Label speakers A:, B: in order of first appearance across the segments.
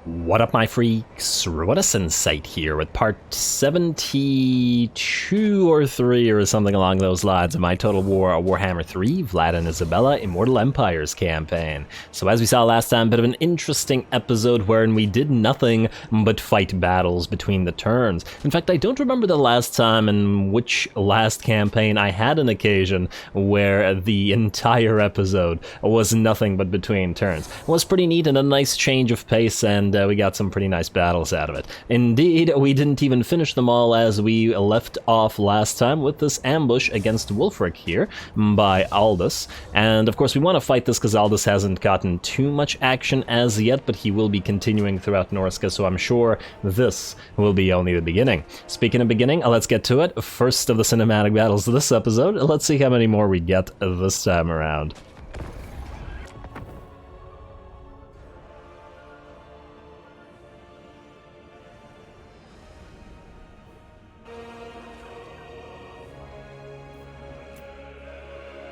A: What up, my freaks? RuinusInsight here with part 72 or 3 or something along those lines of my Total Warhammer 3 Vlad and Isabella Immortal Empires campaign. So as we saw last time, a bit of an interesting episode wherein we did nothing but fight battles between the turns. In fact, I don't remember the last time in which last campaign I had an occasion where the entire episode was nothing but between turns. It was pretty neat and a nice change of pace, and we got some pretty nice battles out of it. Indeed, we didn't even finish them all as we left off last time with this ambush against Wulfric here by Aldous. And of course we want to fight this because Aldous hasn't gotten too much action as yet, but he will be continuing throughout Norsca, so I'm sure this will be only the beginning. Speaking of beginning, let's get to it. First of the cinematic battles of this episode. Let's see how many more we get this time around.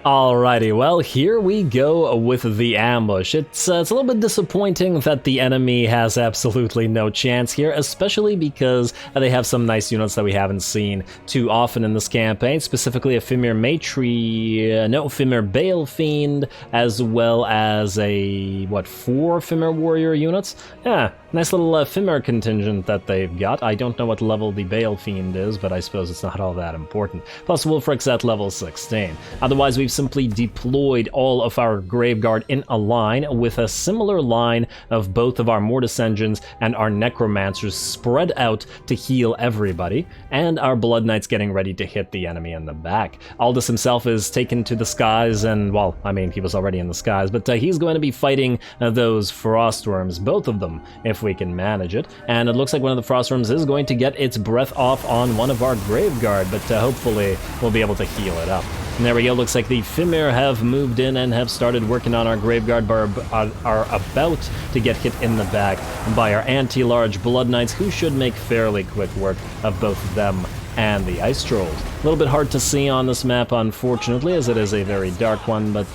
A: Alrighty, well, here we go with the ambush. It's a little bit disappointing that the enemy has absolutely no chance here, especially because they have some nice units that we haven't seen too often in this campaign, specifically a Fimir Fimir Bale Fiend, as well as a, 4 Fimir Warrior units? Yeah, nice little Fimir contingent that they've got. I don't know what level the Bale Fiend is, but I suppose it's not all that important. Plus, Wulfric's at level 16. Otherwise, we've simply deployed all of our Graveguard in a line with a similar line of both of our Mortis Engines and our Necromancers spread out to heal everybody, and our Blood Knights getting ready to hit the enemy in the back. Aldous himself is taken to the skies, and, well, I mean, he was already in the skies, but he's going to be fighting those Frostworms, both of them, if we can manage it. And it looks like one of the Frostworms is going to get its breath off on one of our Graveguard, but hopefully we'll be able to heal it up. And there we go, looks like the Fimir have moved in and have started working on our Graveguard, but are about to get hit in the back by our anti-large Blood Knights, who should make fairly quick work of both them and the Ice Trolls. A little bit hard to see on this map, unfortunately, as it is a very dark one, but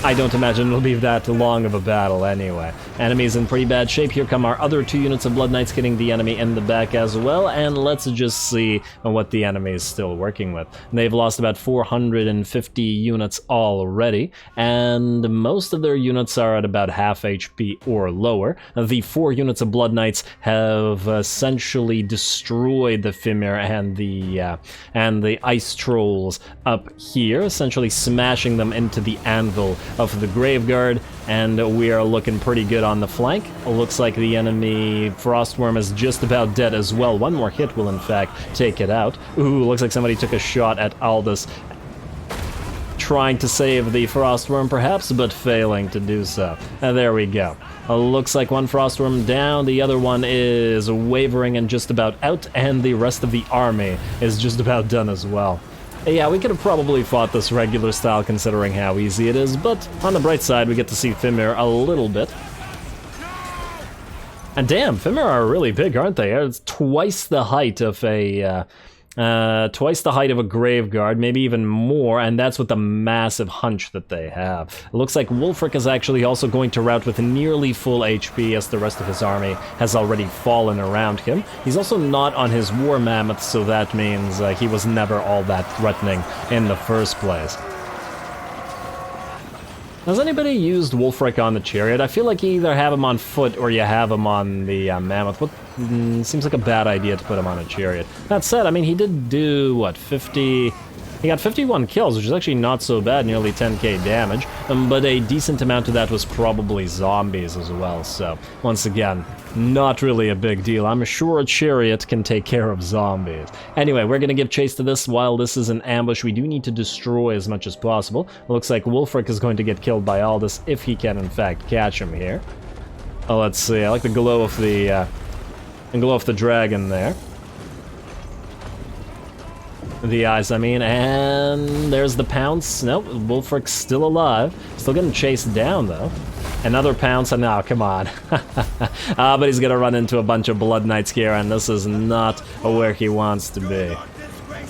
A: I don't imagine it'll be that long of a battle anyway. Enemy's in pretty bad shape. Here come our other 2 units of Blood Knights hitting the enemy in the back as well, and let's just see what the enemy is still working with. They've lost about 450 units already, and most of their units are at about half HP or lower. The 4 units of Blood Knights have essentially destroyed the Fimir and the Ice Trolls up here, essentially smashing them into the anvil of the Graveguard, and we are looking pretty good on the flank. It looks like the enemy Frostworm is just about dead as well. One more hit will in fact take it out. Ooh, looks like somebody took a shot at Aldous, trying to save the Frostworm perhaps, but failing to do so. And there we go. Looks like one Frostworm down, the other one is wavering and just about out, and the rest of the army is just about done as well. Yeah, we could have probably fought this regular style considering how easy it is, but on the bright side, we get to see Fimir a little bit. And damn, Fimir are really big, aren't they? It's twice the height of a Graveguard, maybe even more, and that's with the massive hunch that they have. It looks like Wulfric is actually also going to rout with nearly full HP, as the rest of his army has already fallen around him. He's also not on his War Mammoth, so that means he was never all that threatening in the first place. Has anybody used Wulfric on the Chariot? I feel like you either have him on foot or you have him on the Mammoth. Seems like a bad idea to put him on a Chariot. That said, I mean, he did do, what, 50... He got 51 kills, which is actually not so bad, nearly 10k damage, but a decent amount of that was probably zombies as well, so once again, not really a big deal. I'm sure a Chariot can take care of zombies. Anyway, we're gonna give chase to this. While this is an ambush, we do need to destroy as much as possible. It looks like Wulfric is going to get killed by Aldous, if he can in fact catch him here. Oh, let's see, I like the glow of the dragon there. The eyes, I mean, and there's the pounce. Nope, Wulfric's still alive. Still getting chased down, though. Another pounce, and now, come on. But he's gonna run into a bunch of Blood Knights here, and this is not where he wants to be.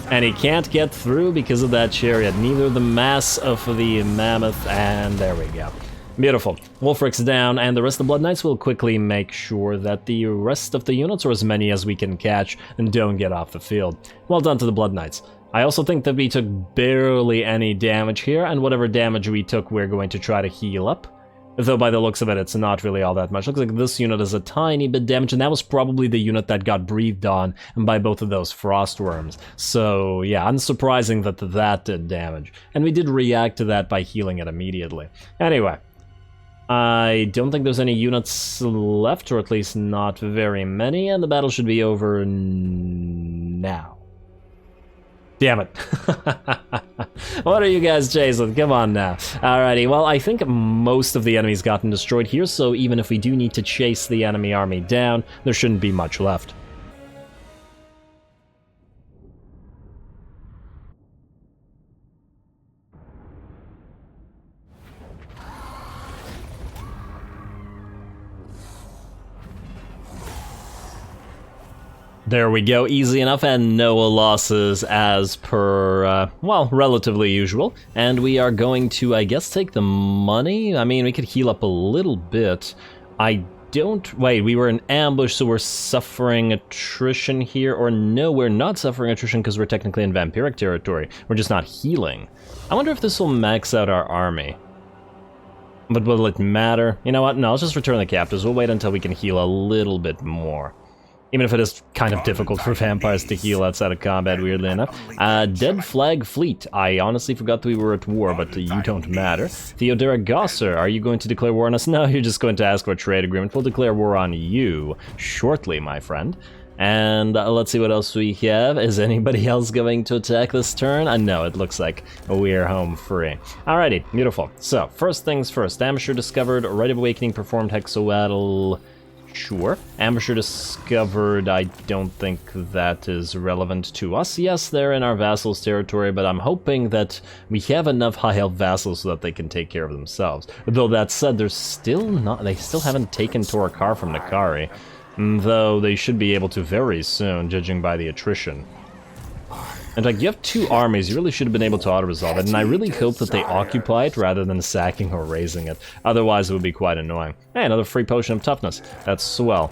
A: And he can't get through because of that Chariot. Neither the mass of the Mammoth, and there we go. Beautiful. Wolfric's down, and the rest of the Blood Knights will quickly make sure that the rest of the units, or as many as we can catch, don't get off the field. Well done to the Blood Knights. I also think that we took barely any damage here, and whatever damage we took, we're going to try to heal up. Though by the looks of it, it's not really all that much. Looks like this unit is a tiny bit damaged, and that was probably the unit that got breathed on by both of those frost worms. So yeah, unsurprising that that did damage. And we did react to that by healing it immediately. Anyway, I don't think there's any units left, or at least not very many, and the battle should be over now. Damn it. What are you guys chasing? Come on now. Alrighty, well, I think most of the enemy's gotten destroyed here, so even if we do need to chase the enemy army down, there shouldn't be much left. There we go, easy enough, and no losses as per, well, relatively usual. And we are going to, I guess, take the money. I mean, we could heal up a little bit. Wait, we were in ambush, so we're suffering attrition here, or no, we're not suffering attrition because we're technically in vampiric territory. We're just not healing. I wonder if this will max out our army. But will it matter? You know what, no, let's just return the captives. We'll wait until we can heal a little bit more. Even if it is kind of difficult for vampires to heal outside of combat, weirdly enough. Dead Flag Fleet. I honestly forgot that we were at war, but you don't matter. Theodora Gosser, are you going to declare war on us? No, you're just going to ask for a trade agreement. We'll declare war on you shortly, my friend. And let's see what else we have. Is anybody else going to attack this turn? No, it looks like we're home free. Alrighty, beautiful. So, first things first. Ambusher discovered, Rite of Awakening performed, Hexoatl. Sure. Ambusher discovered, I don't think that is relevant to us. Yes, they're in our vassals' territory, but I'm hoping that we have enough high-health vassals so that they can take care of themselves. Though that said, they still haven't taken Torokar from Nakari. Though they should be able to very soon, judging by the attrition. In fact, you have two armies, you really should have been able to auto-resolve it, and I really hope that they occupy it rather than sacking or raising it. Otherwise, it would be quite annoying. Hey, another free potion of toughness. That's swell.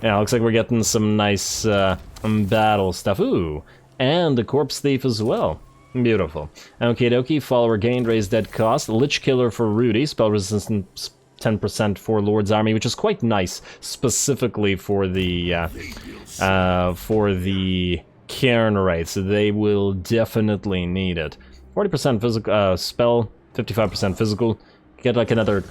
A: Yeah, looks like we're getting some nice battle stuff. Ooh, and the Corpse Thief as well. Beautiful. Okie dokie, follower gained, raised dead cost. Lich Killer for Rudy, spell resistance 10% for Lord's Army, which is quite nice, specifically for the Cairn rates. They will definitely need it. 40% physical spell, 55% physical. Get like another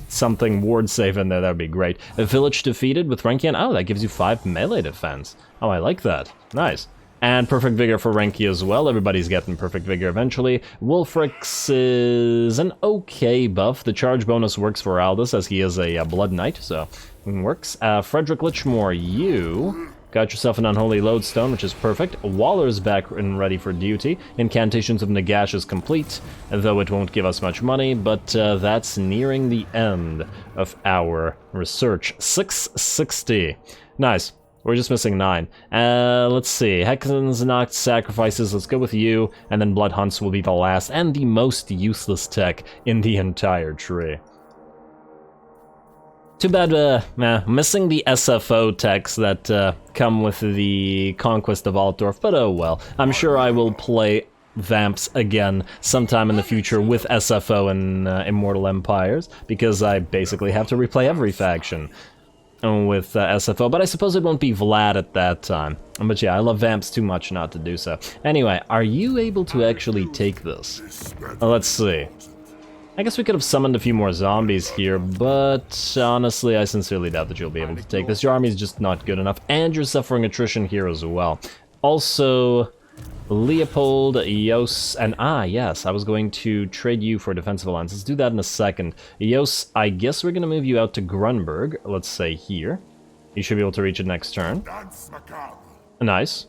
A: something ward save in there, that would be great. A village defeated with Renki, oh, that gives you 5 melee defense. Oh, I like that. Nice. And Perfect Vigor for Renki as well. Everybody's getting Perfect Vigor eventually. Wolfrix is an okay buff. The charge bonus works for Aldous, as he is a Blood Knight, so it works. Frederick Lichmore, you got yourself an Unholy Lodestone, which is perfect. Waller's back and ready for duty. Incantations of Nagash is complete, though it won't give us much money, but that's nearing the end of our research. 660. Nice. We're just missing 9. Let's see. Hexen's Noct Sacrifices, let's go with you, and then Blood Hunts will be the last and the most useless tech in the entire tree. Too bad, missing the SFO techs that come with the Conquest of Altdorf, but oh well. I'm sure I will play Vamps again sometime in the future with SFO and Immortal Empires, because I basically have to replay every faction with SFO, but I suppose it won't be Vlad at that time. But yeah, I love Vamps too much not to do so. Anyway, are you able to actually take this? Let's see. I guess we could have summoned a few more zombies here, but honestly, I sincerely doubt that you'll be able to take this. Your army's just not good enough, and you're suffering attrition here as well. Also, Leopold, Yos, and yes, I was going to trade you for defensive alliance. Let's do that in a second. Yos, I guess we're going to move you out to Grunberg, let's say here. You should be able to reach it next turn. Nice.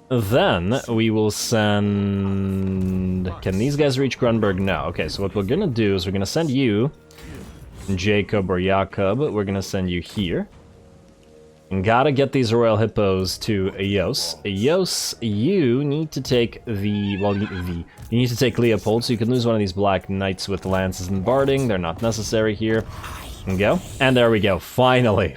A: Then we will send... Can these guys reach Grunberg? No. Okay, so what we're going to do is we're going to send you, Jacob or Jakob, we're going to send you here. And gotta get these royal hippos to Eos. Eos, you need to take the, well, you need to take Leopold, so you can lose one of these black knights with lances and barding. They're not necessary here. And go. And there we go. Finally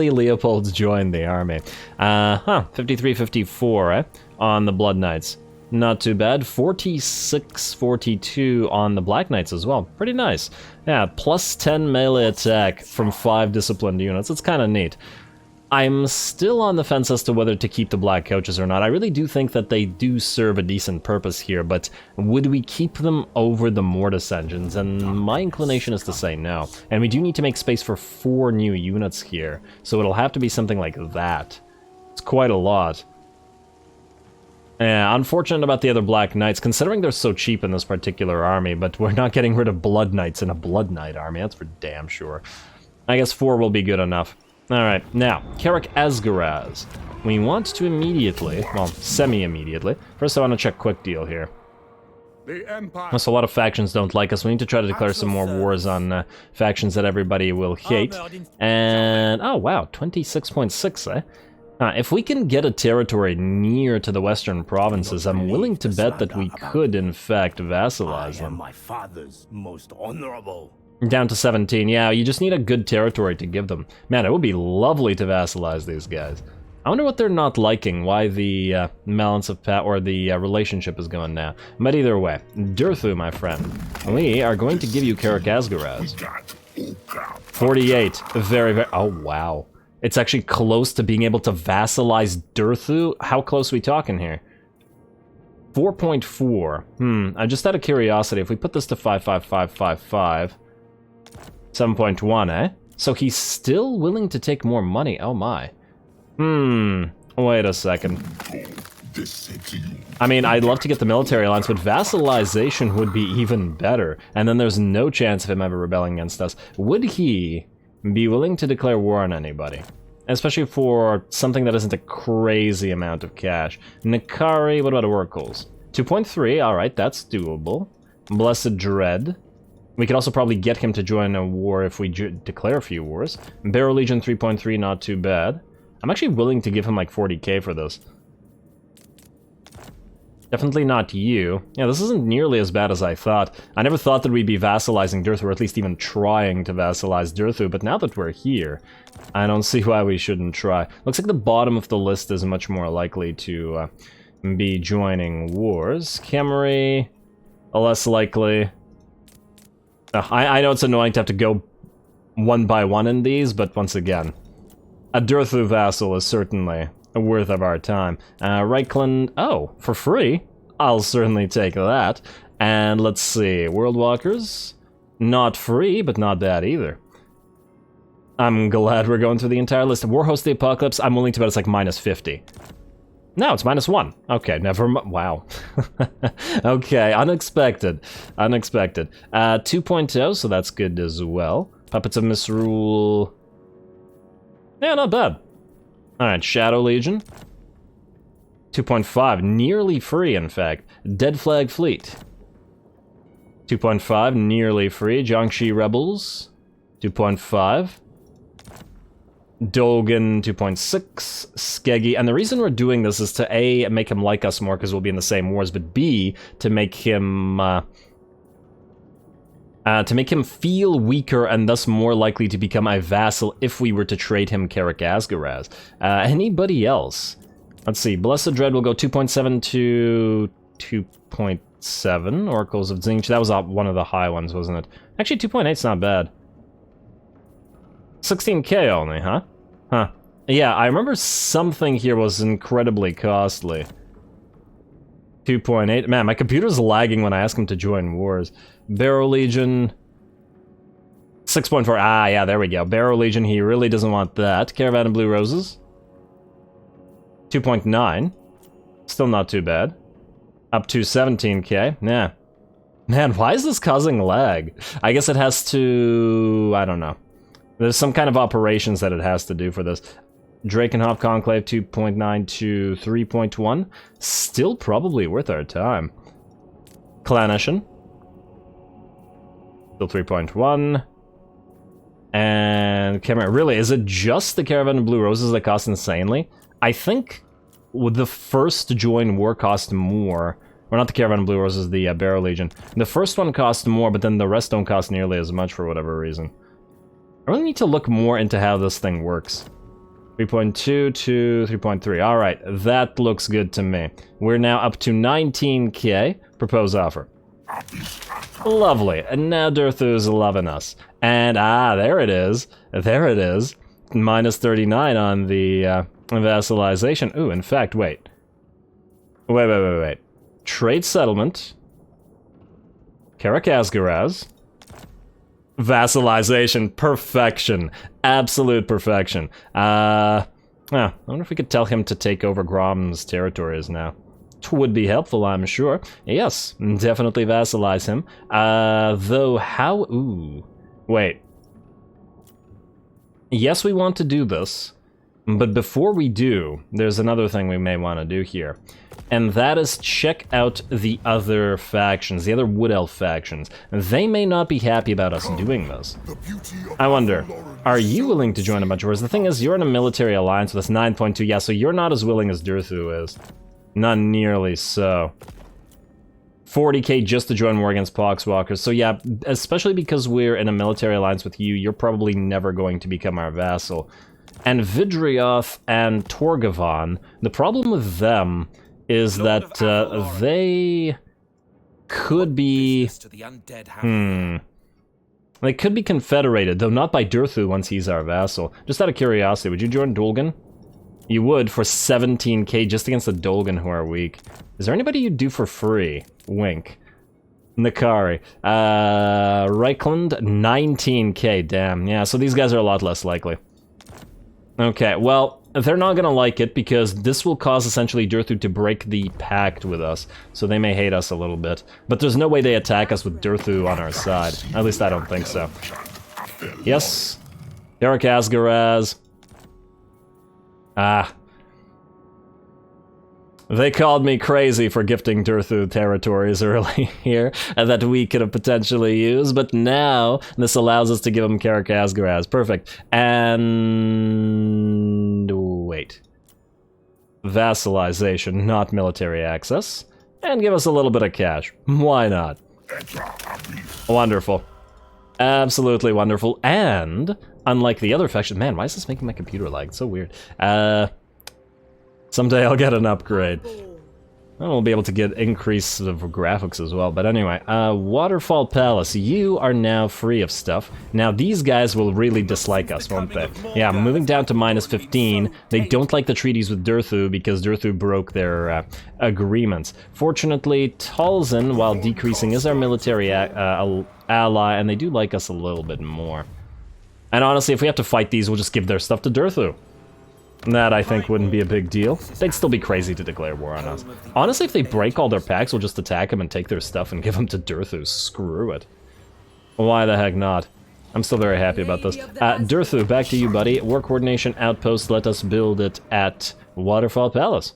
A: Leopold's joined the army. 53-54, eh? On the Blood Knights. Not too bad. 46-42 on the Black Knights as well. Pretty nice. Yeah, plus 10 melee attack from 5 disciplined units. It's kind of neat. I'm still on the fence as to whether to keep the black coaches or not. I really do think that they do serve a decent purpose here, but would we keep them over the Mortis engines? And my inclination is to say no. And we do need to make space for 4 new units here, so it'll have to be something like that. It's quite a lot. Yeah, unfortunate about the other Black Knights, considering they're so cheap in this particular army, but we're not getting rid of Blood Knights in a Blood Knight army, that's for damn sure. I guess 4 will be good enough. Alright, now, Karak Asgaraz. We want to immediately, well, semi-immediately. First I want to check quick deal here. Plus, a lot of factions don't like us. We need to try to declare some more wars on factions that everybody will hate. And, oh wow, 26.6, eh? If we can get a territory near to the western provinces, I'm willing to bet that we could, in fact, vassalize them.
B: My father's most honorable.
A: Down to 17, yeah, you just need a good territory to give them. Man, it would be lovely to vassalize these guys. I wonder what they're not liking, why the balance of power, or the relationship is going now. But either way, Durthu, my friend, we are going to give you Karak Asgaraz. 48, very, oh wow. It's actually close to being able to vassalize Durthu. How close are we talking here? 4.4. I just out of curiosity, if we put this to 55555, 7.1, eh? So he's still willing to take more money. Oh my. Wait a second. I mean, I'd love to get the military alliance, but vassalization would be even better. And then there's no chance of him ever rebelling against us. Would he be willing to declare war on anybody? Especially for something that isn't a crazy amount of cash. Nikari, what about oracles? 2.3, alright, that's doable. Blessed Dread. We could also probably get him to join a war if we declare a few wars. Barrow Legion 3.3, not too bad. I'm actually willing to give him like 40k for this. Definitely not you. Yeah, this isn't nearly as bad as I thought. I never thought that we'd be vassalizing Durthu, or at least even trying to vassalize Durthu, but now that we're here, I don't see why we shouldn't try. Looks like the bottom of the list is much more likely to be joining wars. Camry, less likely. I know it's annoying to have to go one by one in these, but once again, a Durthu vassal is certainly worth of our time. Reichland, oh, for free? I'll certainly take that. And let's see, World Walkers, not free, but not bad either. I'm glad we're going through the entire list. Warhost the Apocalypse, I'm willing to bet it's like minus 50. No, it's minus 1. Okay, never mind. Wow. Okay, unexpected. Unexpected. 2.0, so that's good as well. Puppets of Misrule. Yeah, not bad. Alright, Shadow Legion. 2.5, nearly free, in fact. Dead Flag Fleet. 2.5, nearly free. Jiangxi Rebels. 2.5. Dogen 2.6, Skeggy, and the reason we're doing this is to A, make him like us more because we'll be in the same wars, but B, to make him feel weaker and thus more likely to become a vassal if we were to trade him Karak Asgaraz. Anybody else? Let's see, Blessed Dread will go 2.7 to 2.7, Oracles of Zinch, that was one of the high ones, wasn't it? Actually, 2.8's not bad. 16k only, huh? Huh. Yeah, I remember something here was incredibly costly. 2.8. Man, my computer's lagging when I ask him to join wars. Barrow Legion. 6.4. Ah, yeah, there we go. Barrow Legion, he really doesn't want that. Caravan of Blue Roses. 2.9. Still not too bad. Up to 17k. Yeah. Man, why is this causing lag? I guess it has to... I don't know. There's some kind of operations that it has to do for this. Drakenhof Conclave 2.9 to 3.1. Still probably worth our time. Clanation. Still 3.1. And Really, is it just the Caravan of Blue Roses that cost insanely? I think the first to join war cost more. Or not the Caravan of Blue Roses, the Barrow Legion. The first one cost more, but then the rest don't cost nearly as much for whatever reason. I really need to look more into how this thing works. 3.2 to 3.3. Alright, that looks good to me. We're now up to 19k. Propose offer. Lovely. And now Durthu's loving us. And, there it is. There it is. Minus 39 on the vassalization. Ooh, in fact, wait. Wait. Trade settlement. Karakazgaraz. Vassalization. Perfection. Absolute perfection. I wonder if we could tell him to take over Grom's territories now. Would be helpful, I'm sure. Yes, definitely vassalize him. Though how... Ooh. Wait. Yes, we want to do this. But before we do, there's another thing we may want to do here. And that is check out the other factions, the other Wood Elf factions. They may not be happy about us doing this. I wonder, are you willing to join a bunch of wars? The thing is, you're in a military alliance with us, 9.2. Yeah, so you're not as willing as Durthu is. Not nearly so. 40k just to join war against Poxwalkers. So yeah, especially because we're in a military alliance with you, you're probably never going to become our vassal. And Vidrioth and Torgavon, the problem with them is that they could be... They could be confederated, though not by Durthu once he's our vassal. Just out of curiosity, would you join Dolgan? You would for 17k just against the Dolgan who are weak. Is there anybody you'd do for free? Wink. Nakari. Reichland, 19k, damn. Yeah, so these guys are a lot less likely. Okay, well, they're not gonna like it because this will cause essentially Durthu to break the pact with us, so they may hate us a little bit. But there's no way they attack us with Durthu on our side. At least I don't think so. Yes. Karakazgaraz. They called me crazy for gifting Durthu territories early here that we could have potentially used, but now this allows us to give them Karakazgaraz. Perfect. And... wait. Vassalization, not military access. And give us a little bit of cash. Why not? Wonderful. Absolutely wonderful. And... unlike the other faction, man, why is this making my computer lag? It's so weird. Someday I'll get an upgrade. And we'll be able to get increase of graphics as well. But anyway, Waterfall Palace, you are now free of stuff. Now these guys will really dislike us, won't they? Yeah, moving down to minus 15. They don't like the treaties with Durthu because Durthu broke their agreements. Fortunately, Talzin, while decreasing, is our military ally, and they do like us a little bit more. And honestly, if we have to fight these, we'll just give their stuff to Durthu. That, I think, wouldn't be a big deal. They'd still be crazy to declare war on us. Honestly, if they break all their packs, we'll just attack them and take their stuff and give them to Durthu. Screw it. Why the heck not? I'm still very happy about this. Durthu, back to you, buddy. War Coordination Outpost, let us build it at Waterfall Palace.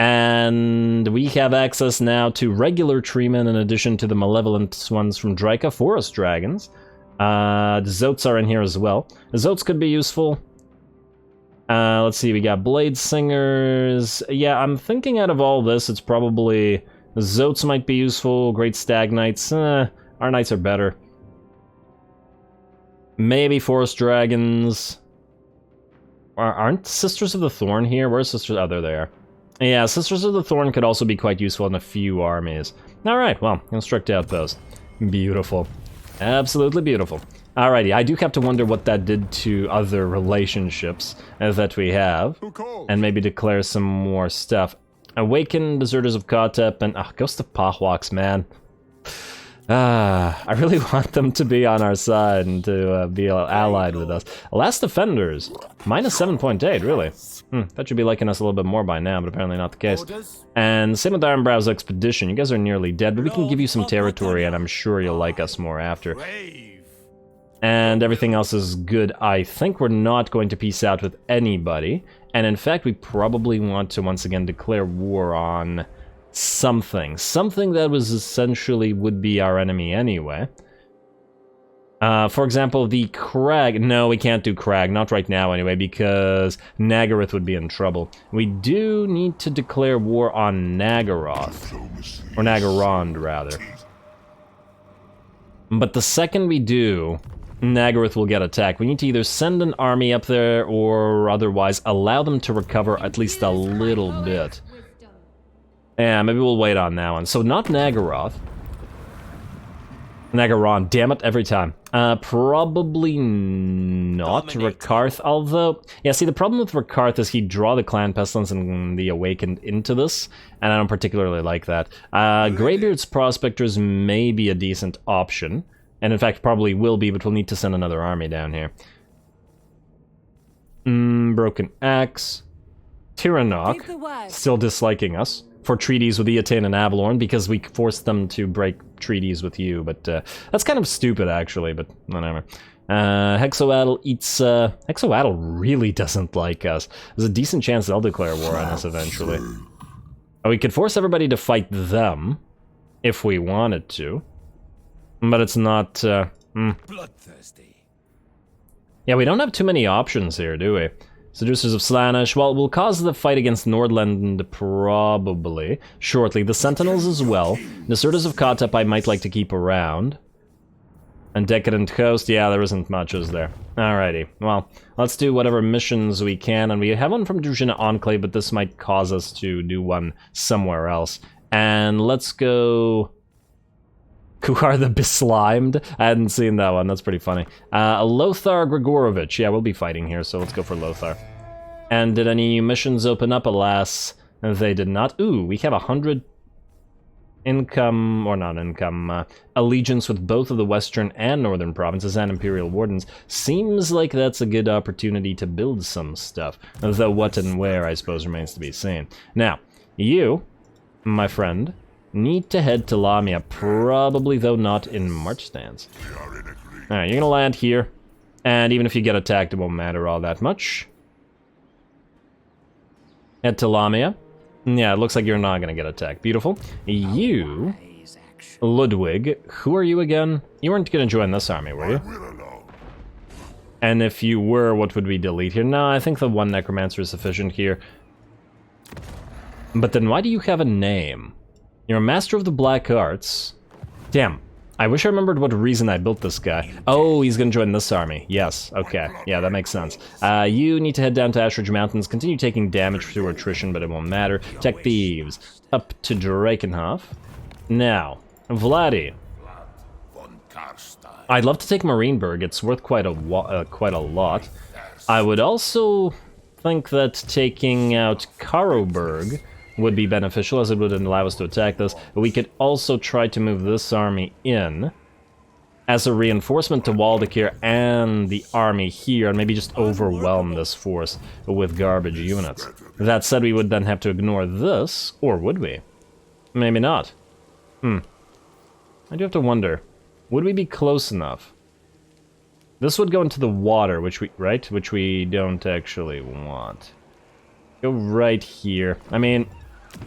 A: And we have access now to regular treemen in addition to the malevolent ones from Draika, Forest Dragons. The Zotes are in here as well. The Zotes could be useful. Let's see, we got Blade Singers. Yeah, I'm thinking out of all this, it's probably... Zotes might be useful, Great Stag Knights. Our Knights are better. Maybe Forest Dragons. Aren't Sisters of the Thorn here? Where's Sisters? Oh, there they are. Yeah, Sisters of the Thorn could also be quite useful in a few armies. Alright, well, Construct Outpost. Beautiful. Absolutely beautiful. Alrighty, I do have to wonder what that did to other relationships that we have. And maybe declare some more stuff. Awaken Deserters of Kotep and... Ghost of Pahwaks, man. I really want them to be on our side and to be allied with us. Last Defenders, minus 7.8, really. That should be liking us a little bit more by now, but apparently not the case. And same with Ironbrow's Expedition. You guys are nearly dead, but we can give you some territory, and I'm sure you'll like us more after. And everything else is good. I think we're not going to peace out with anybody. And in fact, we probably want to once again declare war on something. Something that was essentially would be our enemy anyway. For example, the Crag... No, we can't do Crag, not right now anyway, because Nagaroth would be in trouble. We do need to declare war on Nagaroth. Or Nagarond, rather. But the second we do, Nagaroth will get attacked. We need to either send an army up there, or otherwise allow them to recover at least a little bit. Yeah, maybe we'll wait on that one. So not Nagaroth. Nagaron, damn it, every time. Probably not Rakarth, although... Yeah, see, the problem with Rakarth is he'd draw the Clan Pestilence and the Awakened into this, and I don't particularly like that. Greybeard's Prospectors may be a decent option, and in fact probably will be, but we'll need to send another army down here. Broken Axe. Tyrannok, still disliking us. For treaties with Eotain and Avalorn, because we forced them to break treaties with you, but that's kind of stupid, actually, but whatever. Hexoatl eats... Hexoatl really doesn't like us. There's a decent chance they'll declare war on us eventually. We could force everybody to fight them, if we wanted to, but it's not...
B: Bloodthirsty.
A: Yeah, we don't have too many options here, do we? Seducers of Slaanesh, well, we'll cause the fight against Nordland probably shortly. The Sentinels as well. Deserters of Kotep I might like to keep around. And Decadent Coast, yeah, there isn't much, is there? Alrighty, well, let's do whatever missions we can, and we have one from Druzhina Enclave, but this might cause us to do one somewhere else. And let's go... Kuhar the Beslimed? I hadn't seen that one, that's pretty funny. Lothar Grigorovich, yeah, we'll be fighting here, so let's go for Lothar. And did any new missions open up? Alas, they did not. Ooh, we have 100 income, or not income, allegiance with both of the western and northern provinces and Imperial Wardens. Seems like that's a good opportunity to build some stuff, though what and where, I suppose, remains to be seen. Now, you, my friend, need to head to Lamia, probably, though not in march stance. Alright, you're gonna land here, and even if you get attacked, it won't matter all that much. Head to Lamia. Yeah, it looks like you're not gonna get attacked. Beautiful. You, Ludwig, who are you again? You weren't gonna join this army, were you? And if you were, what would we delete here? No, I think the one Necromancer is sufficient here. But then why do you have a name? You're a Master of the Black Arts. Damn, I wish I remembered what reason I built this guy. Oh, he's gonna join this army. Yes, okay. Yeah, that makes sense. You need to head down to Ashridge Mountains, continue taking damage through attrition, but it won't matter. Tech Thieves, up to Drakenhof. Now, Vladdy.
B: Vlad von Carstein.
A: I'd love to take Marienburg, it's worth quite a lot. I would also think that taking out Karoberg would be beneficial, as it would allow us to attack this. But we could also try to move this army in as a reinforcement to Waldekir and the army here, and maybe just overwhelm this force with garbage units. That said, we would then have to ignore this, or would we? Maybe not. I do have to wonder, would we be close enough? This would go into the water, which we don't actually want. Go right here. I mean,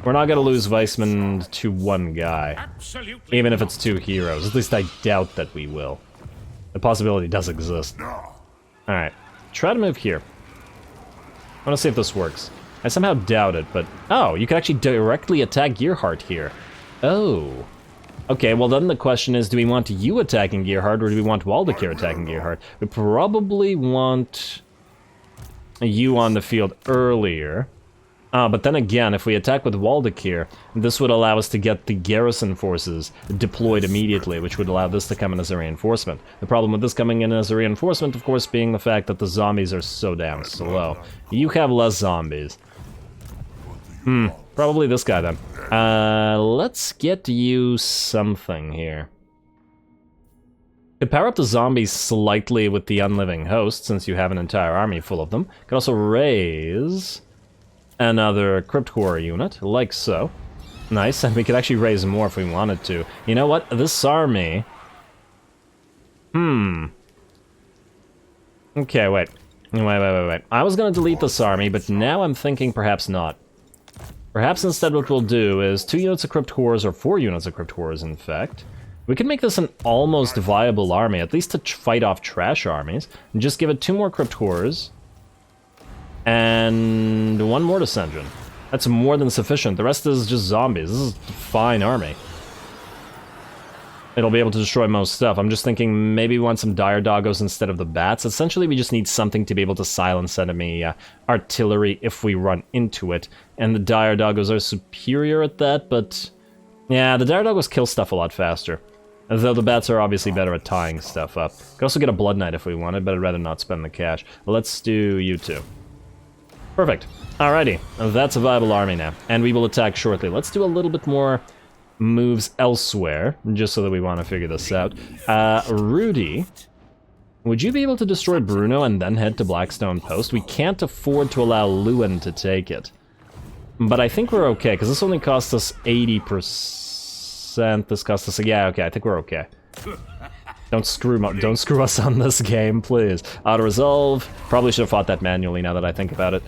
A: we're not gonna lose Weissman to one guy.
B: Absolutely.
A: Even if it's two heroes. At least I doubt that we will. The possibility does exist. Alright. Try to move here. I wanna see if this works. I somehow doubt it, but... Oh, you can actually directly attack Gearhart here. Oh. Okay, well then the question is, do we want you attacking Gearhart, or do we want Waldekir attacking Gearhart? We probably want you on the field earlier. But then again, if we attack with Waldekir, this would allow us to get the garrison forces deployed immediately, which would allow this to come in as a reinforcement. The problem with this coming in as a reinforcement, of course, being the fact that the zombies are so damn slow. You have less zombies. Probably this guy then. Let's get you something here. Could power up the zombies slightly with the unliving host, since you have an entire army full of them. Could also raise another Crypt Core unit, like so. Nice, and we could actually raise more if we wanted to. You know what? This army... Okay, wait. Wait. I was gonna delete this army, but now I'm thinking perhaps not. Perhaps instead what we'll do is 2 units of Crypt Cores, or 4 units of Crypt Cores, in fact. We can make this an almost viable army, at least to fight off trash armies. And just give it 2 more Crypt Horrors. And 1 Mortis Engine. That's more than sufficient. The rest is just zombies. This is a fine army. It'll be able to destroy most stuff. I'm just thinking maybe we want some dire doggos instead of the bats. Essentially, we just need something to be able to silence enemy artillery if we run into it. And the dire doggos are superior at that, but... yeah, the dire doggos kill stuff a lot faster. Though the bats are obviously better at tying stuff up. Could also get a Blood Knight if we wanted, but I'd rather not spend the cash. Let's do you two. Perfect. Alrighty, that's a viable army now. And we will attack shortly. Let's do a little bit more moves elsewhere, just so that we want to figure this out. Rudy, would you be able to destroy Bruno and then head to Blackstone Post? We can't afford to allow Lewin to take it. But I think we're okay, because this only cost us 80%. This cost us... yeah, okay, I think we're okay. Don't screw us on this game, please. Auto-resolve. Probably should have fought that manually now that I think about it.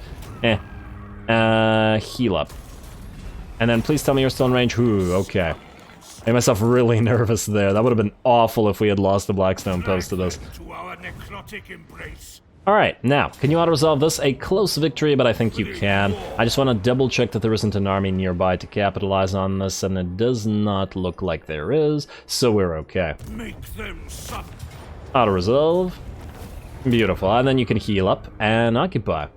A: Heal up. And then please tell me you're still in range. Ooh, okay. Made myself really nervous there. That would have been awful if we had lost the Blackstone Post to this. Alright, now, can you auto-resolve this? A close victory, but I think you can. I just want to double-check that there isn't an army nearby to capitalize on this, and it does not look like there is, so we're okay. Auto-resolve. Beautiful, and then you can heal up and occupy.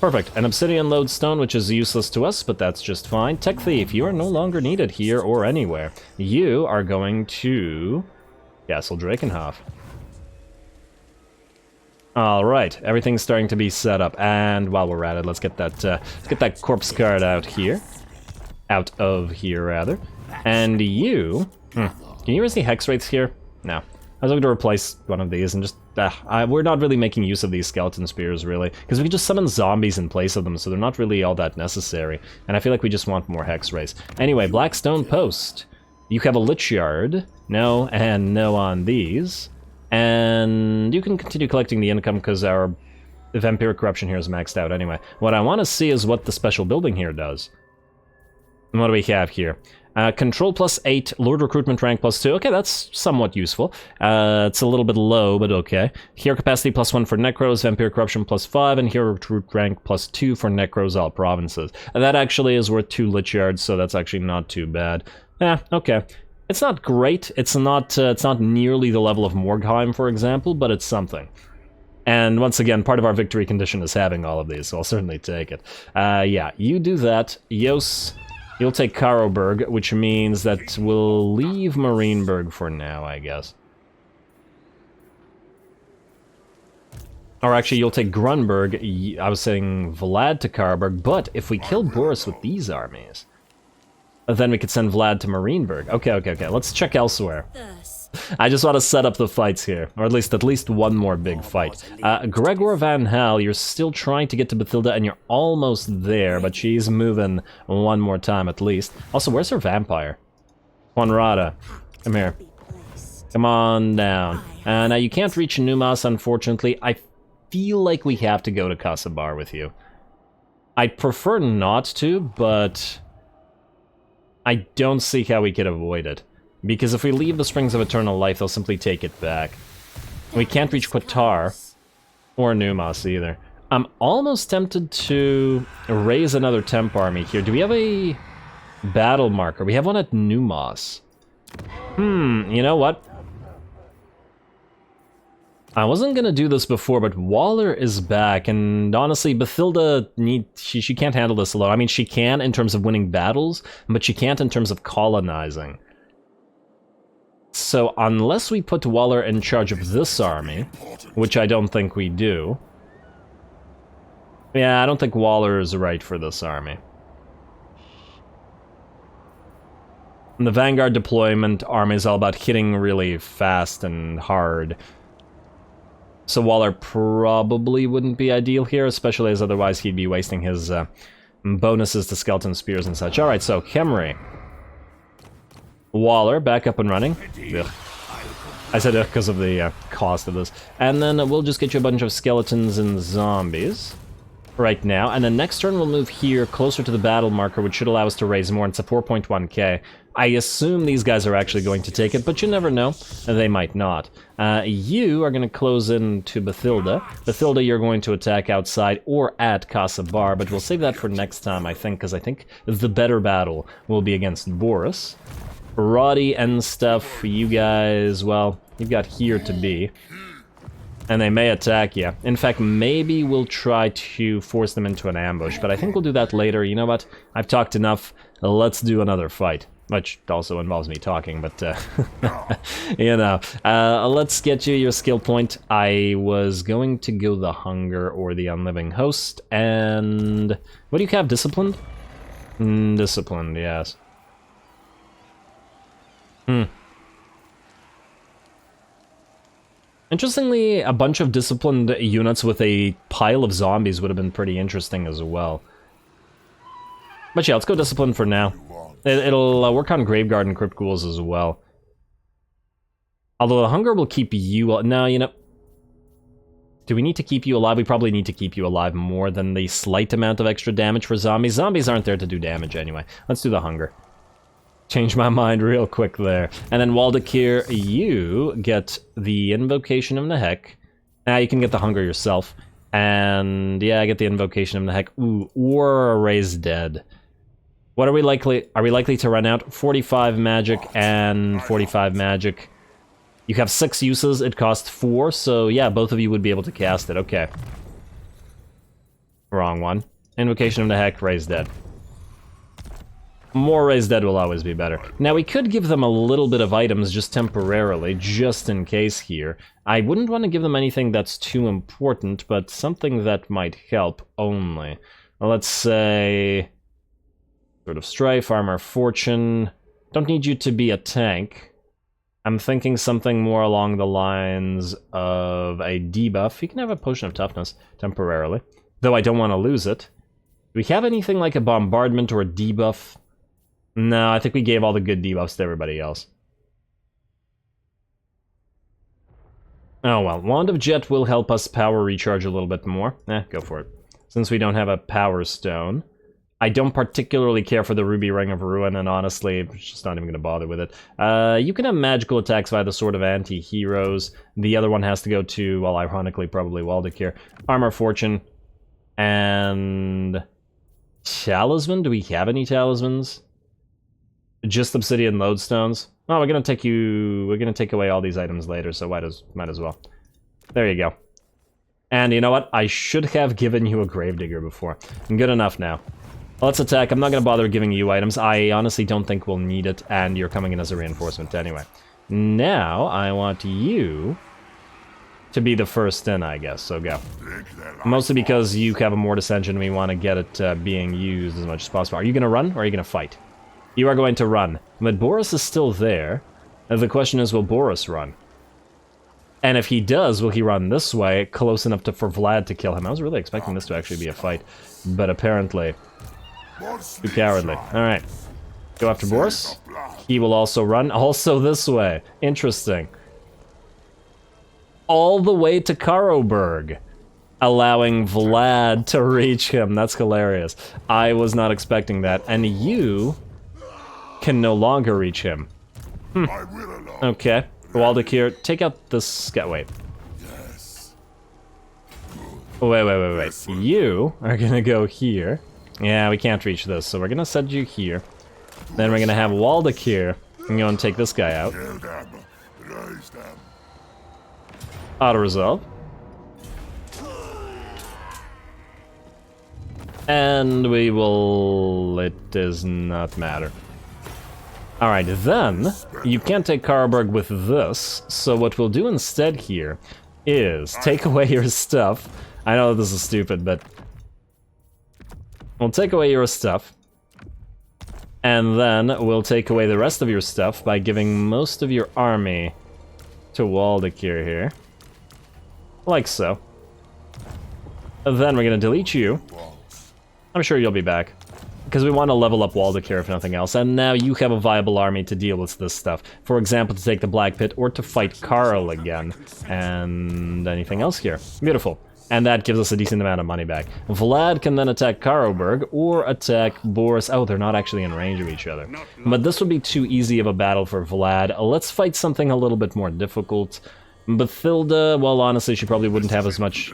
A: Perfect. An Obsidian Lodestone, which is useless to us, but that's just fine. Tech Thief, you are no longer needed here or anywhere. You are going to Castle Drakenhof. Alright, everything's starting to be set up, and while we're at it, let's get that corpse card out here. Out of here, rather. And you... can you use the Hex Wraiths here? No. I was looking to replace one of these and just... we're not really making use of these skeleton spears, really. Because we can just summon zombies in place of them, so they're not really all that necessary. And I feel like we just want more Hex Wraiths. Anyway, Blackstone Post. You have a Lich Yard. No, and no on these. And you can continue collecting the income because our Vampiric Corruption here is maxed out anyway. What I want to see is what the special building here does. And what do we have here? Control +8, Lord Recruitment rank +2. Okay, that's somewhat useful. It's a little bit low, but okay. Hero capacity +1 for Necros, Vampiric Corruption +5, and Hero Recruit rank +2 for Necros all provinces. And that actually is worth 2 Lich Yards, so that's actually not too bad. Okay. It's not great. It's not nearly the level of Morgheim, for example, but it's something. And once again, part of our victory condition is having all of these, so I'll certainly take it. Yeah, you do that. Yos, you'll take Karoberg, which means that we'll leave Marienburg for now, I guess. Or actually, you'll take Grunberg. I was saying Vlad to Karoberg, but if we kill Boris with these armies... then we could send Vlad to Marienburg. Okay. Let's check elsewhere. I just want to set up the fights here, or at least one more big fight. Gregor Van Hal, you're still trying to get to Bathilda, and you're almost there, but she's moving one more time at least. Also, where's her vampire? Juanrada, come here. Come on down. Now, you can't reach Numas, unfortunately. I feel like we have to go to Casabar with you. I'd prefer not to, but... I don't see how we could avoid it. Because if we leave the Springs of Eternal Life, they'll simply take it back. We can't reach Qatar, or Numas either. I'm almost tempted to raise another temp army here. Do we have a battle marker? We have one at Numas. You know what? I wasn't gonna do this before, but Waller is back, and honestly, Bathilda she can't handle this alone. I mean, she can in terms of winning battles, but she can't in terms of colonizing. So unless we put Waller in charge of this army, which I don't think we do... yeah, I don't think Waller is right for this army. And the Vanguard deployment army is all about hitting really fast and hard. So Waller probably wouldn't be ideal here, especially as otherwise he'd be wasting his bonuses to skeleton spears and such. Alright, so Khemri. Waller, back up and running. Ugh. I said because of the cost of this. And then we'll just get you a bunch of skeletons and zombies. right now, and then next turn we'll move here closer to the battle marker, which should allow us to raise more. It's a 4.1k. I assume these guys are actually going to take it, but you never know. They might not. You are going to close in to Bathilda. Bathilda, you're going to attack outside or at Casabar, but we'll save that for next time, I think, because I think the better battle will be against Boris. Roddy and stuff, you guys, well, you've got here to be. And they may attack you. In fact, maybe we'll try to force them into an ambush, but I think we'll do that later. You know what? I've talked enough. Let's do another fight. Which also involves me talking, but, you know. Let's get you your skill point. I was going to go the Hunger or the Unliving Host, and... What do you have, Disciplined? Disciplined, yes. Interestingly, a bunch of disciplined units with a pile of zombies would have been pretty interesting as well. But yeah, let's go disciplined for now. It'll work on Graveguard and Crypt Ghouls as well. Although the Hunger will keep you... No, you know... Do we need to keep you alive? We probably need to keep you alive more than the slight amount of extra damage for zombies. Zombies aren't there to do damage anyway. Let's do the Hunger. Change my mind real quick there. And then Waldakir, you get the Invocation of Nehek. Now you can get the Hunger yourself. And yeah, I get the Invocation of Nehek. Ooh, or a Raised Dead. What are we likely to run out? 45 magic and 45 magic. You have 6 uses, it costs 4, so yeah, both of you would be able to cast it, okay. Wrong one. Invocation of Nehek, Raised Dead. More Raised Dead will always be better. Now, we could give them a little bit of items just temporarily, just in case here. I wouldn't want to give them anything that's too important, but something that might help only. Let's say... Sort of Strife, Armor, Fortune. Don't need you to be a tank. I'm thinking something more along the lines of a debuff. You can have a Potion of Toughness, temporarily. Though I don't want to lose it. Do we have anything like a Bombardment or a debuff? No, I think we gave all the good debuffs to everybody else. Oh well, Wand of Jet will help us power recharge a little bit more. Go for it. Since we don't have a Power Stone. I don't particularly care for the Ruby Ring of Ruin, and honestly, I'm just not even going to bother with it. You can have magical attacks via the Sword of Anti-Heroes. The other one has to go to, well, ironically, probably Waldakir. Armor Fortune. And... Talisman? Do we have any talismans? Just Obsidian Lodestones? Oh, we're gonna take away all these items later, so might as well. There you go. And you know what? I should have given you a Gravedigger before. Good enough now. Let's attack. I'm not gonna bother giving you items. I honestly don't think we'll need it, and you're coming in as a reinforcement anyway. Now, I want you to be the first in, I guess, so go. Mostly because you have a Mortis Engine, we want to get it being used as much as possible. Are you gonna run, or are you gonna fight? You are going to run. But Boris is still there. And the question is, will Boris run? And if he does, will he run this way, close enough for Vlad to kill him? I was really expecting this to actually be a fight. But apparently... too cowardly. Alright. Go after Boris. He will also run. Also this way. Interesting. All the way to Karoberg. Allowing Vlad to reach him. That's hilarious. I was not expecting that. And you... can no longer reach him. Okay. Waldakir, take out this guy. Wait. Wait. You are gonna go here. Yeah, we can't reach this, so we're gonna send you here. Then we're gonna have Waldakir and go and take this guy out. Auto-resolve. And we will... it does not matter. Alright, then, you can't take Karoberg with this, so what we'll do instead here is take away your stuff. I know this is stupid, but... we'll take away your stuff. And then we'll take away the rest of your stuff by giving most of your army to Waldakir here. Like so. Then we're gonna delete you. I'm sure you'll be back. because we want to level up Waldeck here if nothing else, and now you have a viable army to deal with this stuff. For example, to take the Black Pit or to fight Karl again, and anything else here. Beautiful. And that gives us a decent amount of money back. Vlad can then attack Karoberg or attack Boris. Oh, they're not actually in range of each other. But this would be too easy of a battle for Vlad. Let's fight something a little bit more difficult. Bathilda, well, honestly, she probably wouldn't have as much...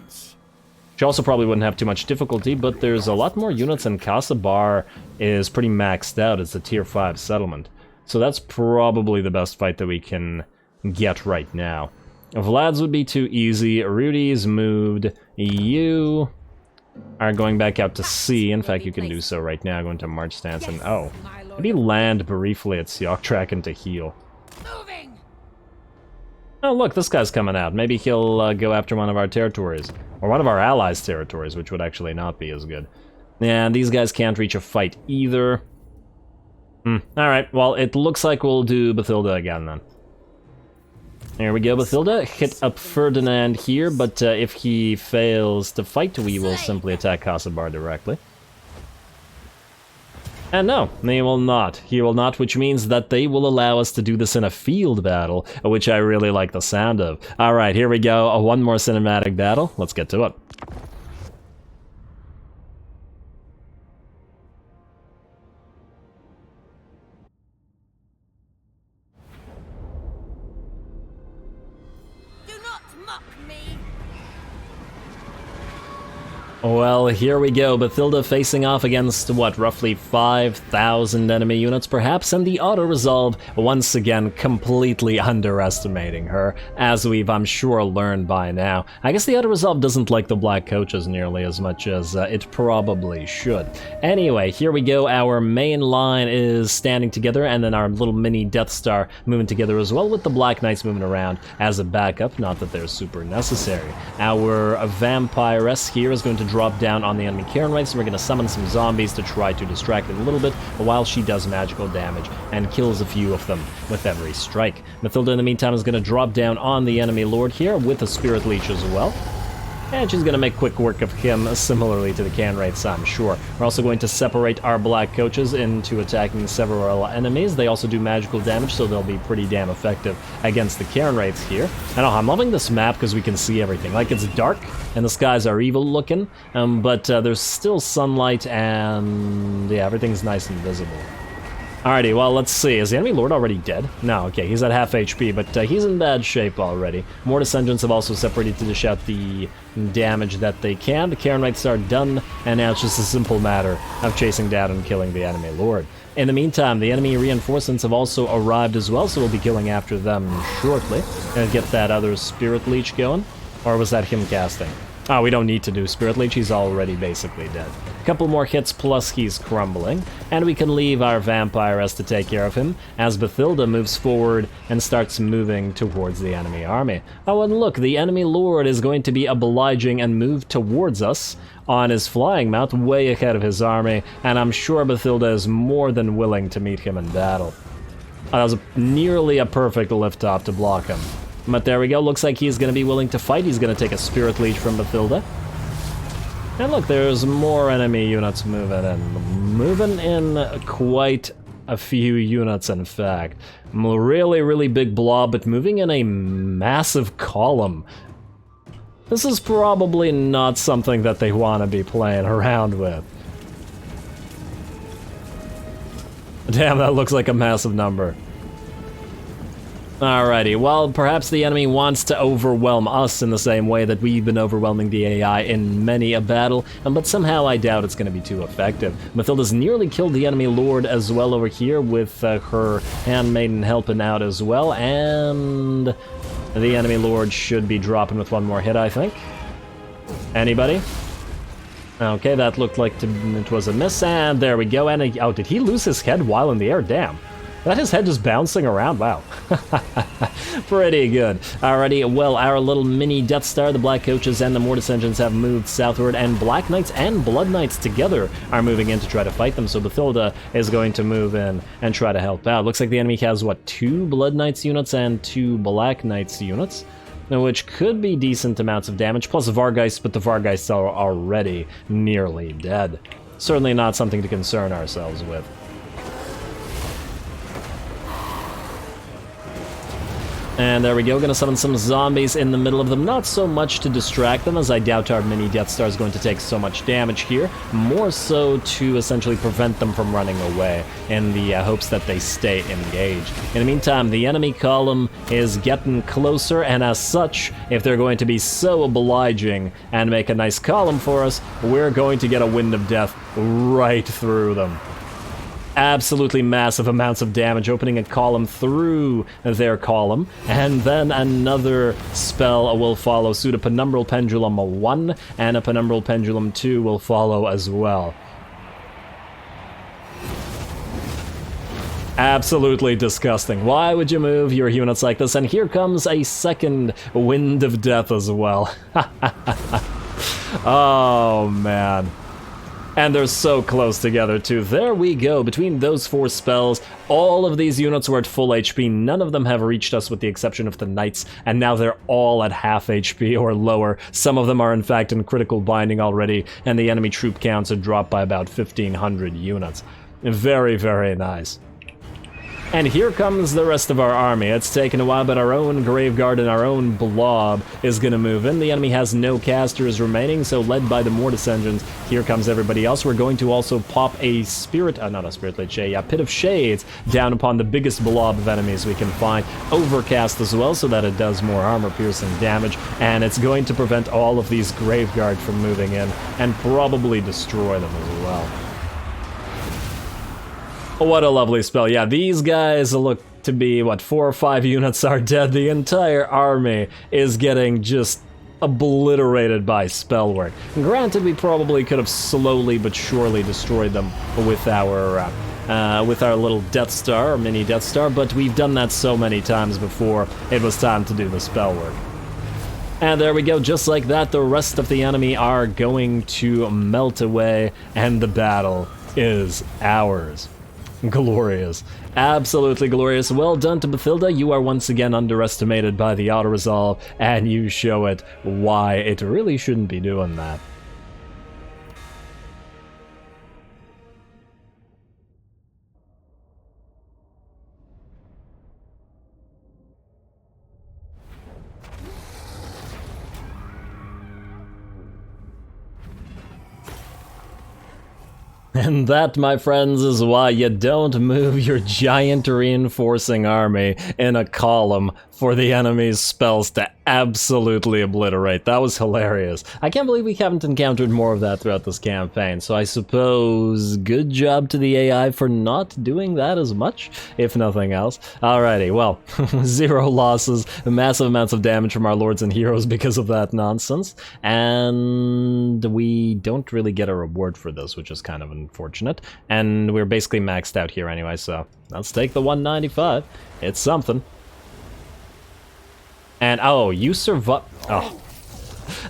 A: She also probably wouldn't have too much difficulty, but there's a lot more units, and Casabar is pretty maxed out. It's a tier 5 settlement. So that's probably the best fight that we can get right now. Vlad's would be too easy. Rudy's moved. You are going back out to sea. In fact, you can do so right now, going to March stance, and oh, maybe land briefly at Sioktraken to heal. Oh, look, this guy's coming out. Maybe he'll go after one of our territories. Or one of our allies' territories, which would actually not be as good. Yeah, these guys can't reach a fight either. Alright, well, it looks like we'll do Bathilda again, then. There we go, Bathilda. Hit up Ferdinand here, but if he fails to fight, we will simply attack Casabar directly. And no, he will not. He will not, which means that they will allow us to do this in a field battle, which I really like the sound of. Alright, here we go. One more cinematic battle. Let's get to it. Well, here we go. Bathilda facing off against, what, roughly 5,000 enemy units, perhaps, and the auto-resolve once again completely underestimating her, as we've, I'm sure, learned by now. I guess the auto-resolve doesn't like the black coaches nearly as much as it probably should. Anyway, here we go. Our main line is standing together, and then our little mini Death Star moving together as well, with the Black Knights moving around as a backup, not that they're super necessary. Our Vampiress here is going to drop down on the enemy Karen Wraiths, and we're going to summon some zombies to try to distract it a little bit while she does magical damage and kills a few of them with every strike. Mathilda, in the meantime, is going to drop down on the enemy Lord here with a Spirit Leech as well. And she's going to make quick work of him, similarly to the Karen Wraiths, I'm sure. We're also going to separate our black coaches into attacking several enemies. They also do magical damage, so they'll be pretty damn effective against the Karen Wraiths here. I know, I'm loving this map because we can see everything. Like, it's dark, and the skies are evil looking, but there's still sunlight, and yeah, everything's nice and visible. Alrighty, well, let's see. Is the enemy lord already dead? No, okay, he's at half HP, but he's in bad shape already. Mortis Engines have also separated to dish out the damage that they can. The Karen Wraiths are done, and now it's just a simple matter of chasing down and killing the enemy lord. In the meantime, the enemy reinforcements have also arrived as well, so we'll be killing after them shortly. And get that other Spirit Leech going. Or was that him casting? Oh, we don't need to do Spirit Leech, he's already basically dead. A couple more hits plus he's crumbling, and we can leave our Vampiress to take care of him as Bathilda moves forward and starts moving towards the enemy army. Oh, and look, the enemy lord is going to be obliging and move towards us on his flying mount way ahead of his army, and I'm sure Bathilda is more than willing to meet him in battle. That was nearly a perfect lift off to block him. But there we go, looks like he's going to be willing to fight. He's going to take a Spirit Leech from Bathilda. And look, there's more enemy units moving in. Moving in quite a few units, in fact. Really, really big blob, but moving in a massive column. This is probably not something that they want to be playing around with. Damn, that looks like a massive number. Alrighty, well, perhaps the enemy wants to overwhelm us in the same way that we've been overwhelming the AI in many a battle, but somehow I doubt it's going to be too effective. Mathilda's nearly killed the enemy lord as well over here with her handmaiden helping out as well, and the enemy lord should be dropping with one more hit, I think. Anybody? Okay, that looked like it was a miss, and there we go, and oh, did he lose his head while in the air? Damn. That his head just bouncing around? Wow. Pretty good. Alrighty, well, our little mini Death Star, the Black Coaches, and the Mortis Engines have moved southward, and Black Knights and Blood Knights together are moving in to try to fight them, so Bathilda is going to move in and try to help out. Looks like the enemy has, what, 2 Blood Knights units and 2 Black Knights units, which could be decent amounts of damage, plus Vargeists, but the Vargeists are already nearly dead. certainly not something to concern ourselves with. And there we go, gonna summon some zombies in the middle of them. Not so much to distract them, as I doubt our mini Death Star is going to take so much damage here. More so to essentially prevent them from running away, in the hopes that they stay engaged. In the meantime, the enemy column is getting closer, and as such, if they're going to be so obliging and make a nice column for us, we're going to get a Wind of Death right through them. Absolutely massive amounts of damage, opening a column through their column, and then another spell will follow suit. A Penumbral Pendulum 1 and a Penumbral Pendulum 2 will follow as well. Absolutely disgusting. Why would you move your units like this? And here comes a second Wind of Death as well. Oh man. And they're so close together, too. There we go. Between those 4 spells, all of these units were at full HP. None of them have reached us with the exception of the Knights, and now they're all at half HP or lower. Some of them are, in fact, in critical binding already, and the enemy troop counts are dropped by about 1,500 units. Very, very nice. And here comes the rest of our army. It's taken a while, but our own Graveguard and our own Blob is gonna move in. The enemy has no casters remaining, so led by the Mortis engines, here comes everybody else. We're going to also pop a not a Spirit Lich, a Pit of Shades down upon the biggest blob of enemies we can find. Overcast as well, so that it does more armor-piercing damage, and it's going to prevent all of these Graveguard from moving in, and probably destroy them as well. What a lovely spell. Yeah, these guys look to be, what, 4 or 5 units are dead. The entire army is getting just obliterated by spell work. Granted, we probably could have slowly but surely destroyed them with our little Death Star, or mini Death Star, but we've done that so many times before, it was time to do the spell work. And there we go, just like that, the rest of the enemy are going to melt away, and the battle is ours. Glorious. Absolutely glorious. Well done to Bathilda. You are once again underestimated by the auto-resolve, and you show it why it really shouldn't be doing that. And that, my friends, is why you don't move your giant reinforcing army in a column for the enemy's spells to absolutely obliterate. That was hilarious. I can't believe we haven't encountered more of that throughout this campaign, so I suppose good job to the AI for not doing that as much, if nothing else. Alrighty, well, 0 losses, massive amounts of damage from our lords and heroes because of that nonsense, and we don't really get a reward for this, which is kind of unfortunate, and we're basically maxed out here anyway, so let's take the 195. It's something. And, oh, you survive. Oh.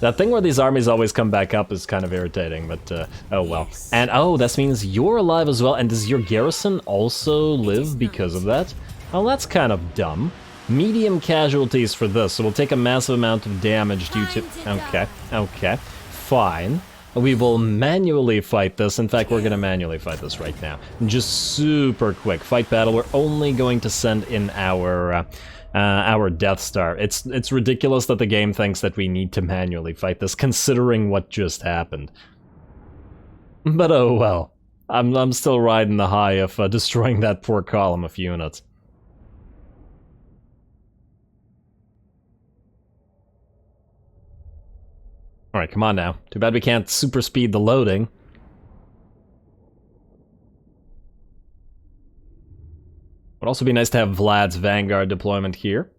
A: That thing where these armies always come back up is kind of irritating, but, oh well. And, oh, that means you're alive as well, and does your garrison also live because of that? Oh, that's kind of dumb. Medium casualties for this, so we'll take a massive amount of damage due to... Okay, fine. We will manually fight this. In fact, we're gonna manually fight this right now. Just super quick. Fight battle. We're only going to send in our Death Star. It's ridiculous that the game thinks that we need to manually fight this, considering what just happened. But oh well. I'm still riding the high of destroying that poor column of units. Alright, come on now. Too bad we can't super speed the loading. Would also be nice to have Vlad's Vanguard deployment here.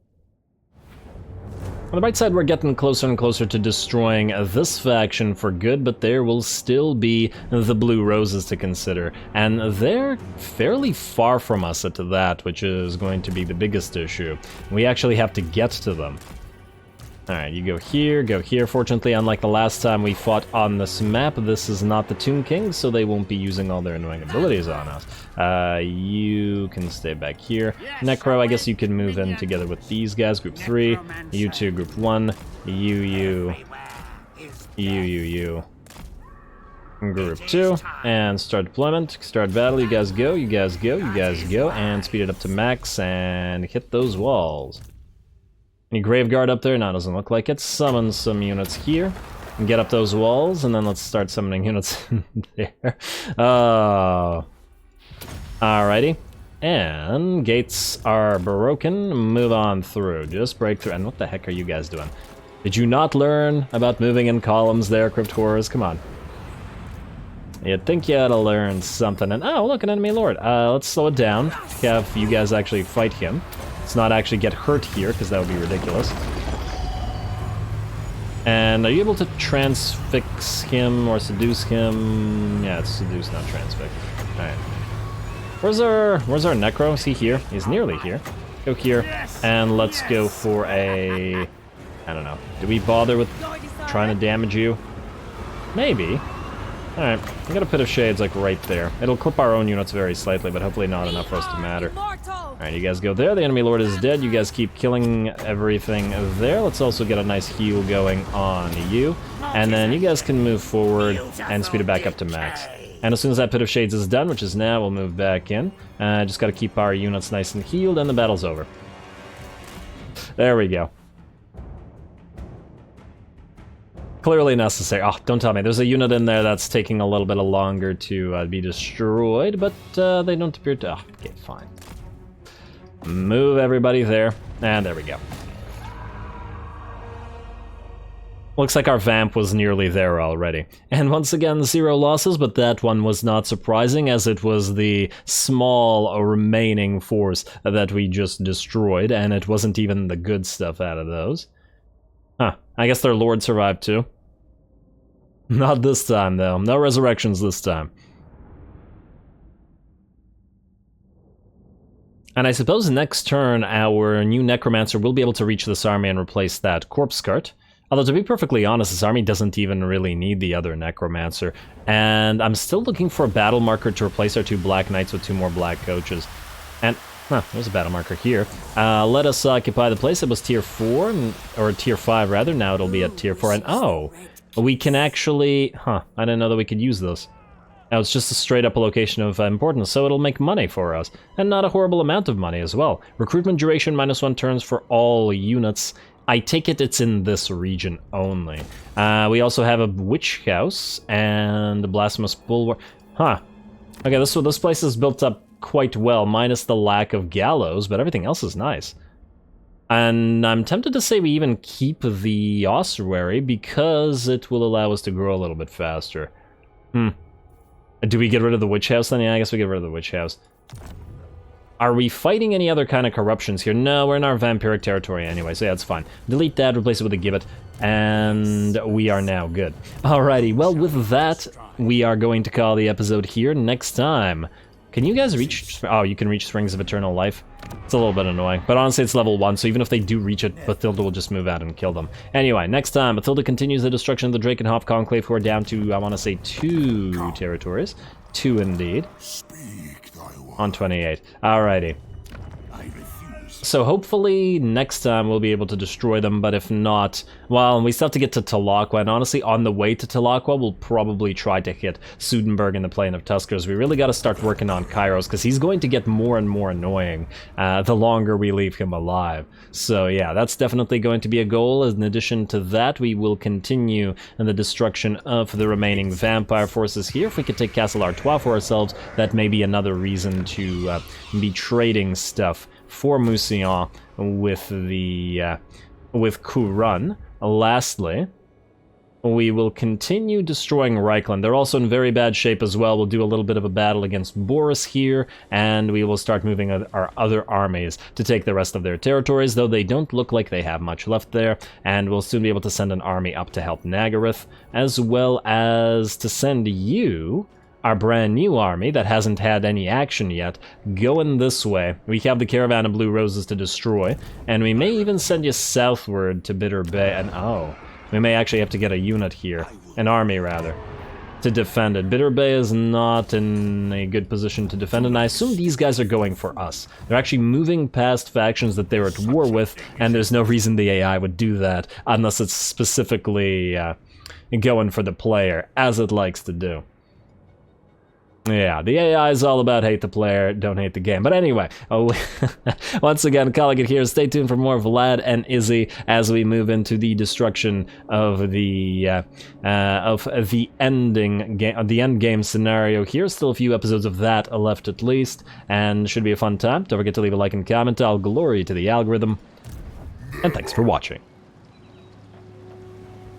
A: On the right side, we're getting closer and closer to destroying this faction for good, but there will still be the Blue Roses to consider. And they're fairly far from us at that, which is going to be the biggest issue. We actually have to get to them. Alright, you go here. Fortunately, unlike the last time we fought on this map, this is not the Tomb King, so they won't be using all their annoying abilities on us. You can stay back here. Necro, I guess you can move in together with these guys, group 3. You 2, group 1. You. Group 2, and start deployment, start battle, you guys go, you guys go, you guys go, and speed it up to max, and hit those walls. Any Graveguard up there? No, doesn't look like it. Summon some units here, and get up those walls, and then let's start summoning units there. Alrighty. And gates are broken, move on through, just break through. And what the heck are you guys doing? Did you not learn about moving in columns there, Crypt Horrors? Come on. You'd think you ought to learn something. And oh, look, an enemy lord. Let's slow it down. Have you guys actually fight him. Let's not actually get hurt here, because that would be ridiculous. And are you able to transfix him or seduce him? Yeah, it's seduce, not transfix. Alright. Where's our Necro? Is he here? He's nearly here. Go here, and let's go for a... I don't know. Do we bother with trying to damage you? Maybe. Alright, we got a Pit of Shades, like, right there. It'll clip our own units very slightly, but hopefully not enough for us to matter. Alright, you guys go there. The enemy lord is dead. You guys keep killing everything there. Let's also get a nice heal going on you. And then you guys can move forward and speed it back up to max. And as soon as that Pit of Shades is done, which is now, we'll move back in. Just gotta keep our units nice and healed, and the battle's over. There we go. Clearly necessary. Oh, don't tell me. There's a unit in there that's taking a little bit longer to be destroyed, but they don't appear to... Oh, okay, fine. Move everybody there, and there we go. Looks like our vamp was nearly there already. And once again, 0 losses, but that one was not surprising, as it was the small remaining force that we just destroyed, and it wasn't even the good stuff out of those. Huh, I guess their lord survived too. Not this time, though. No resurrections this time. And I suppose next turn, our new Necromancer will be able to reach this army and replace that Corpse Cart. Although, to be perfectly honest, this army doesn't even really need the other Necromancer. And I'm still looking for a battle marker to replace our 2 Black Knights with 2 more Black Coaches. And... huh, there's a battle marker here. Let us occupy the place. It was tier 4, or tier 5 rather. Now it'll be at tier 4. And oh, we can actually... huh, I didn't know that we could use this. Now it's just a straight up location of importance, so it'll make money for us. And not a horrible amount of money as well. Recruitment duration -1 turns for all units. I take it it's in this region only. We also have a Witch House and a Blasphemous Bulwark. Huh. Okay, this place is built up quite well, minus the lack of gallows, but everything else is nice. And I'm tempted to say we even keep the ossuary, because it will allow us to grow a little bit faster. Do we get rid of the Witch House then? Yeah, I guess we get rid of the Witch House. Are we fighting any other kind of corruptions here? No, we're in our vampiric territory anyway, so yeah, it's fine. Delete that, replace it with a gibbet, and we are now good. Alrighty, well, with that, we are going to call the episode here. Next time, can you guys reach... oh, you can reach Springs of Eternal Life. It's a little bit annoying, but honestly, it's level 1, so even if they do reach it, Bathilda will just move out and kill them. Anyway, next time, Bathilda continues the destruction of the Drakenhof Conclave, who are down to, I want to say, 2 territories. 2 indeed. On 28. Alrighty. So hopefully next time we'll be able to destroy them, but if not, well, we still have to get to Talaqua, and honestly, on the way to Talaqua, we'll probably try to hit Sudenburg in the Plain of Tuskers. We really got to start working on Kairos, because he's going to get more and more annoying the longer we leave him alive. So yeah, that's definitely going to be a goal. In addition to that, we will continue in the destruction of the remaining vampire forces here. If we could take Castle Artois for ourselves, that may be another reason to be trading stuff for Mousillon with the with Couronne. Lastly, we will continue destroying Reichland. They're also in very bad shape as well. We'll do a little bit of a battle against Boris here, and we will start moving our other armies to take the rest of their territories, though they don't look like they have much left there, and we'll soon be able to send an army up to help Nagaryth, as well as to send you, our brand new army that hasn't had any action yet, going this way. We have the Caravan of Blue Roses to destroy, and we may even send you southward to Bitter Bay, and oh, we may actually have to get a unit here, an army rather, to defend it. Bitter Bay is not in a good position to defend, and I assume these guys are going for us. They're actually moving past factions that they were at war with, and there's no reason the AI would do that, unless it's specifically going for the player, as it likes to do. Yeah, the AI is all about hate the player, don't hate the game. But anyway, once again, calling it here. Stay tuned for more Vlad and Izzy as we move into the destruction of the end game scenario here. Still a few episodes of that left at least, and should be a fun time. Don't forget to leave a like and comment. All glory to the algorithm, and thanks for watching.